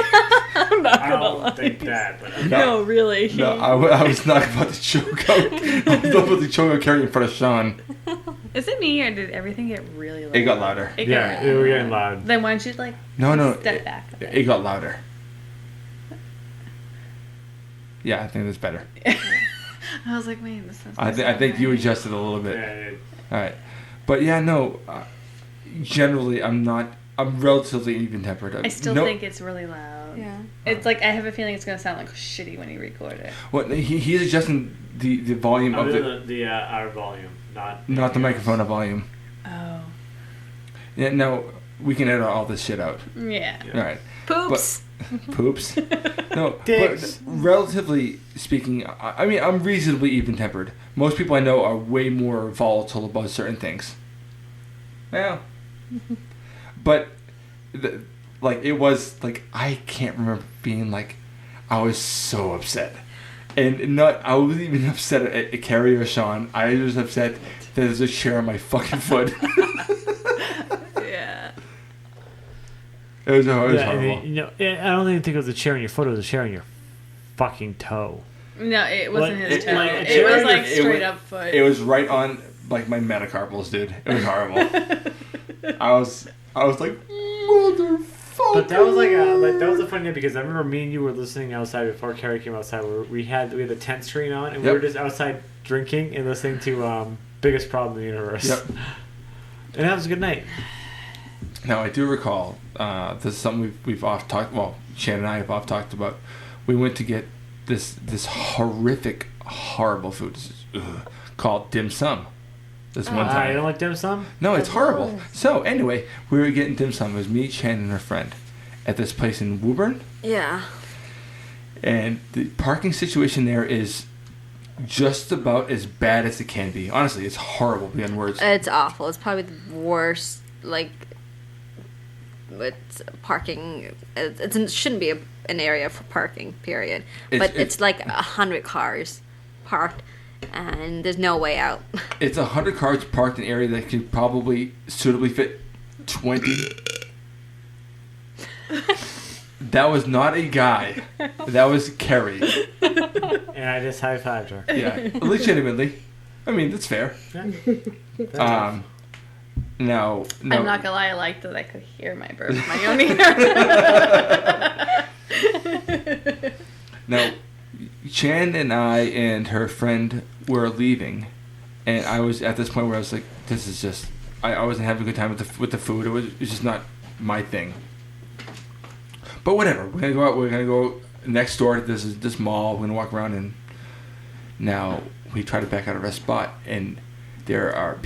I'm not I gonna don't lie. think that. But No, really. No, I was not about to choke out. I was not about to choke out Carrie in front of Sean. Is it me or did everything get really loud? It got louder. It yeah, got we were getting loud. Then why don't you like No, step back? a bit? it got louder. Yeah, I think that's better. I was like, wait, this is. I think you adjusted a little bit. Yeah, All right, but yeah, no. Generally, I'm relatively even-tempered. I still think it's really loud. Yeah. It's like I have a feeling it's gonna sound like shitty when you record it. Well, he's adjusting the volume I'm of doing the our volume, not the microphone volume. Oh. Yeah, no, we can edit all this shit out. Yeah. All right. Poops. Poops. No, Dicks. but relatively speaking, I mean, I'm reasonably even-tempered. Most people I know are way more volatile about certain things. Well, but it was like I can't remember being like I was so upset, and I wasn't even upset at Carrie or Sean. I was upset that there's a chair on my fucking foot. Yeah. It was horrible. I don't even think it was a chair on your foot. It was a chair on your fucking toe. No, it wasn't Like, his toe. like, It was like it straight was- up foot. It was right on like my metacarpals, dude. It was horrible. I was like, motherfucker. But that was that was a funny night because I remember me and you were listening outside before Carrie came outside. Where we had the tent screen on and we were just outside drinking and listening to Biggest Problem in the Universe. Yep. And that was a good night. Now I do recall this is something we've oft talked. Well, Shannon and I have oft talked about. We went to get this horrific, horrible food called dim sum. This one time. You don't like dim sum? No, it's horrible. So anyway, we were getting dim sum. It was me, Shannon, and her friend at this place in Woburn. Yeah. And the parking situation there is just about as bad as it can be. Honestly, it's horrible beyond words. It's awful. It's probably the worst. Like, it's parking. It shouldn't be an area for parking. Period. But it's like 100 cars parked, and there's no way out. It's 100 cars parked in an area that could probably suitably fit 20. That was not a guy. That was Carrie. And I just high-fived her. Yeah, legitimately. I mean, that's fair. Yeah. No. I'm not gonna lie, I liked that I could hear my burp in my own ear. Now, Chan and I and her friend were leaving, and I was at this point where I was like, "This is just." I wasn't having a good time with the food. It was just not my thing. But whatever. We're gonna go out. We're gonna go next door to this mall. We're gonna walk around, and now we try to back out of our spot, and there are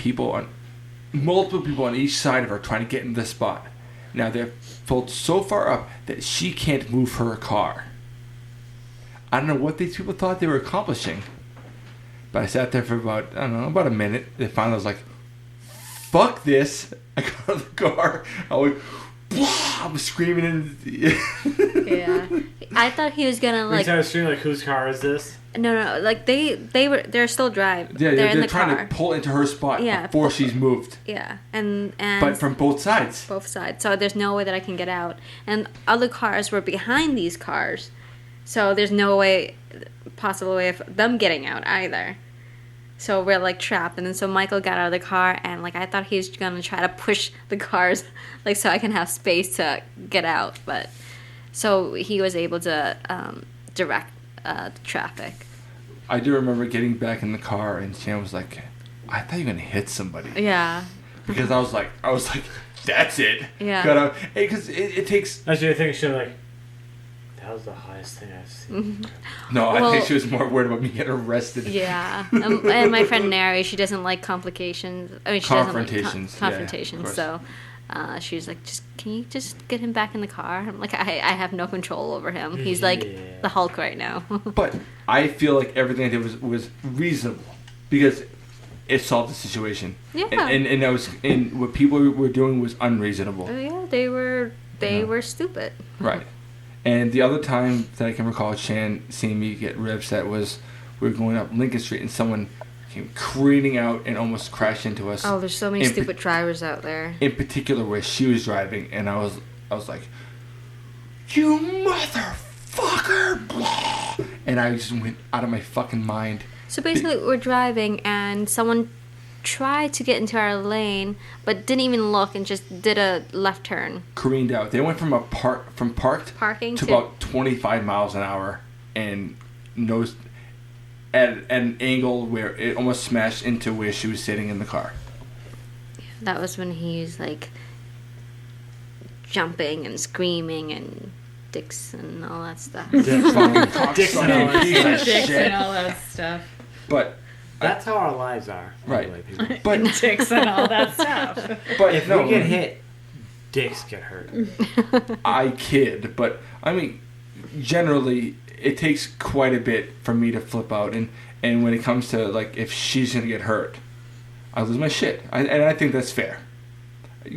multiple people on each side of her trying to get in this spot. Now they're pulled so far up that she can't move her car. I don't know what these people thought they were accomplishing, but I sat there for about a minute. Then finally I was like, fuck this. I got out of the car. I was screaming in. Yeah. I thought he was gonna like. I was screaming like, "Whose car is this?" No. Like they're still driving. Yeah, they're in the trying car. to pull into her spot before she's moved. Yeah, and but from both sides. Both sides. So there's no way that I can get out, and other cars were behind these cars, so there's no possible way of them getting out either. So we're like trapped, and then so Michael got out of the car, and like I thought he was gonna try to push the cars, like so I can have space to get out, but so he was able to direct the traffic. I do remember getting back in the car, and Shan was like, "I thought you were gonna hit somebody." Yeah. Because I was like, "That's it." Yeah. Because it takes. Actually, I think she was like, that was the highest thing I've seen. No, I think she was more worried about me getting arrested. Yeah, and my friend Nary, she doesn't like complications. I mean, she confrontations. doesn't like confrontations. So she was like, can you just get him back in the car? I'm like, I have no control over him. He's like the Hulk right now. But I feel like everything I did was reasonable because it solved the situation. Yeah. And what people were doing was unreasonable. Yeah, they were stupid. Right. And the other time that I can recall Shan seeing me get really upset was we were going up Lincoln Street and someone came careening out and almost crashed into us. Oh, there's so many stupid drivers out there. In particular, where she was driving, and I was like, "You motherfucker!" Blah. And I just went out of my fucking mind. So basically, we're driving, and someone tried to get into our lane, but didn't even look and just did a left turn. Careened out. They went from parking to about 25 miles an hour, and nosed at an angle where it almost smashed into where she was sitting in the car. That was when he was like jumping and screaming and dicks and all that stuff. Dicks and all that stuff. But that's how our lives are. Right. Way, but dicks and all that stuff. But if we get hit, dicks get hurt. I kid, but I mean, generally, it takes quite a bit for me to flip out, and when it comes to like if she's gonna get hurt, I lose my shit, and I think that's fair.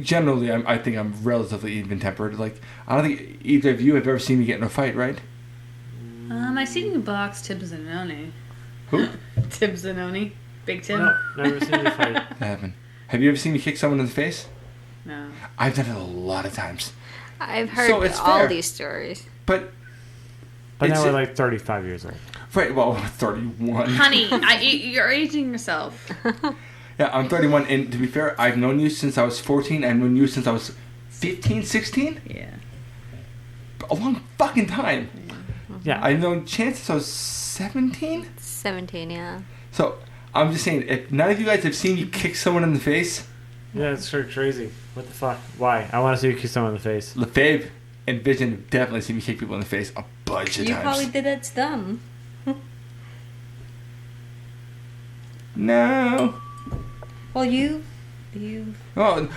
Generally, I think I'm relatively even tempered. Like I don't think either of you have ever seen me get in a fight, right? I seen you box Tim Zanoni. Who? Tim Zanoni. Big Tim. No, never seen you fight. I haven't. Have you ever seen me kick someone in the face? No. I've done it a lot of times. I've heard all these stories. But now we're like 35 years old. Right, well, 31. Honey, you're aging yourself. Yeah, I'm 31, and to be fair, I've known you since I was 14. I've known you since I was 15, 16? Yeah. A long fucking time. Yeah. I've known Chance since I was 17? 17, yeah. So, I'm just saying, if none of you guys have seen me kick someone in the face... Yeah, it's sort of crazy. What the fuck? Why? I want to see you kick someone in the face. Lefebvre and Vision have definitely seen me kick people in the face a bunch of times. You probably did it to them. No. Well, you... Well,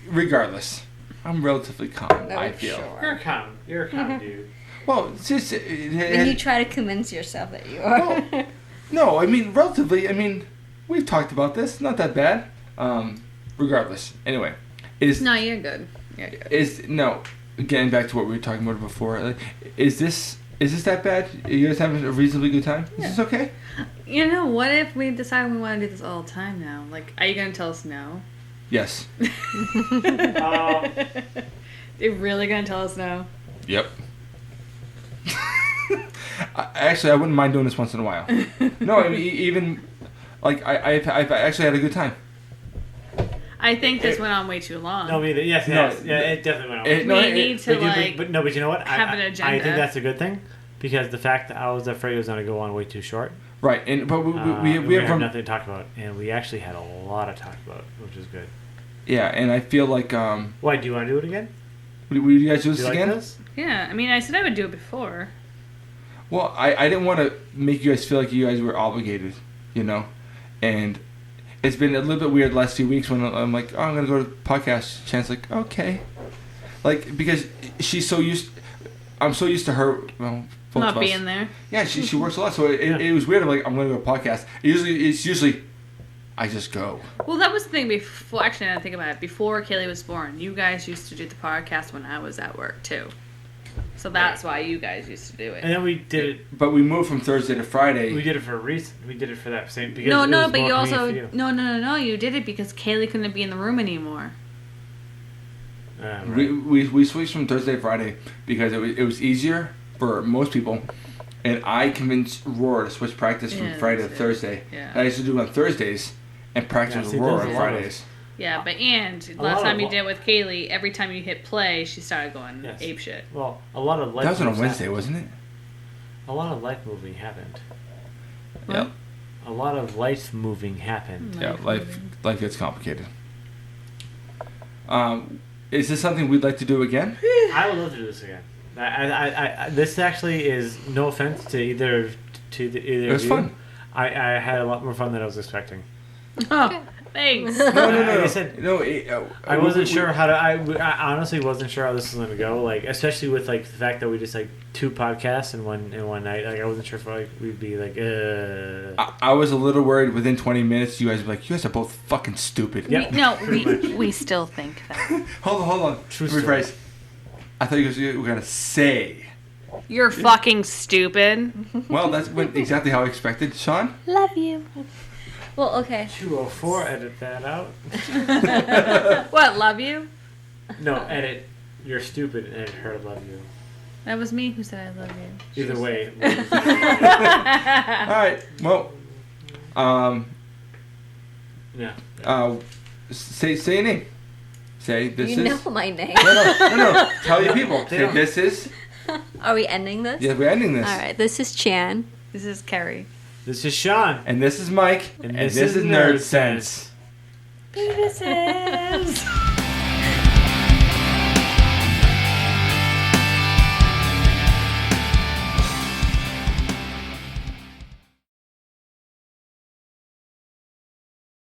regardless, I'm relatively calm, I feel. Sure. You're calm. You're a calm dude. Well, it's just... When you try to convince yourself that you are. Well, no, I mean, relatively, we've talked about this. Not that bad. Regardless. Anyway. No, you're good. You're good. No, getting back to what we were talking about before, is this that bad? Are you guys having a reasonably good time? Yeah. Is this okay? You know, what if we decide we want to do this all the time now? Like, are you going to tell us no? Yes. You're really going to tell us no? Yep. Actually, I wouldn't mind doing this once in a while. No, I mean, even, like, I've actually had a good time. I think this went on way too long. No, yes, yeah, it definitely went on. We need to but you know what? Have an agenda. I think that's a good thing because the fact that I was afraid it was going to go on way too short. Right, but we have nothing to talk about, and we actually had a lot to talk about, which is good. Yeah, and I feel like Why do you want to do it again? Will you guys do this again? Like this? Yeah, I said I would do it before. Well, I didn't want to make you guys feel like you guys were obligated, and it's been a little bit weird the last few weeks when I'm like, oh, I'm going to go to podcast. Chan's like, okay. Like, because I'm so used to her, well, both Not of us. being there. Yeah, she works a lot, so it was weird. I'm like, I'm going to go to podcast. It's usually, I just go. Well, that was the thing before. Actually, now I think about it. Before Kaylee was born, you guys used to do the podcast when I was at work too. So that's why you guys used to do it. And then we did it. But we moved from Thursday to Friday. We did it for a reason. We did it for that same. Because No, but you also no. You did it because Kaylee couldn't be in the room anymore. Right. We switched from Thursday to Friday because it was easier for most people, and I convinced Roar to switch practice from Friday to Thursday. Yeah. And I used to do it on Thursdays and practice with Roar on Fridays. Yeah, but last time you did it with Kaylee, every time you hit play, she started going ape shit. Well, a lot of life. That was on a Wednesday, wasn't it? A lot of life moving happened. Yep. A lot of life moving happened. Yeah, life gets complicated. Is this something we'd like to do again? I would love to do this again. This actually is no offense to either It was fun. I had a lot more fun than I was expecting. Oh, thanks. No. Like I said, I wasn't sure how to. I honestly wasn't sure how this was going to go. Like, especially with like the fact that we just like 2 podcasts in one night. Like, I wasn't sure if we'd be like. I was a little worried. Within 20 minutes, you guys were like, "You guys are both fucking stupid." Yep. We still think that. Hold on. Rephrase. I thought you were gonna say. You're fucking stupid. Well, that's exactly how I expected, Shaun. Love you. Well, okay. 204. Edit that out. What? Love you? No, edit. You're stupid and edit her. Love you. That was me who said I love you. Either way. All right. Well. Yeah. Say your name. Say this is. You know my name. No. Tell your people. Say this is. Are we ending this? Yeah, we're ending this. All right. This is Chan. This is Carrie. This is Shaun. And this is Mike. And this is Nerd Sense. Penises.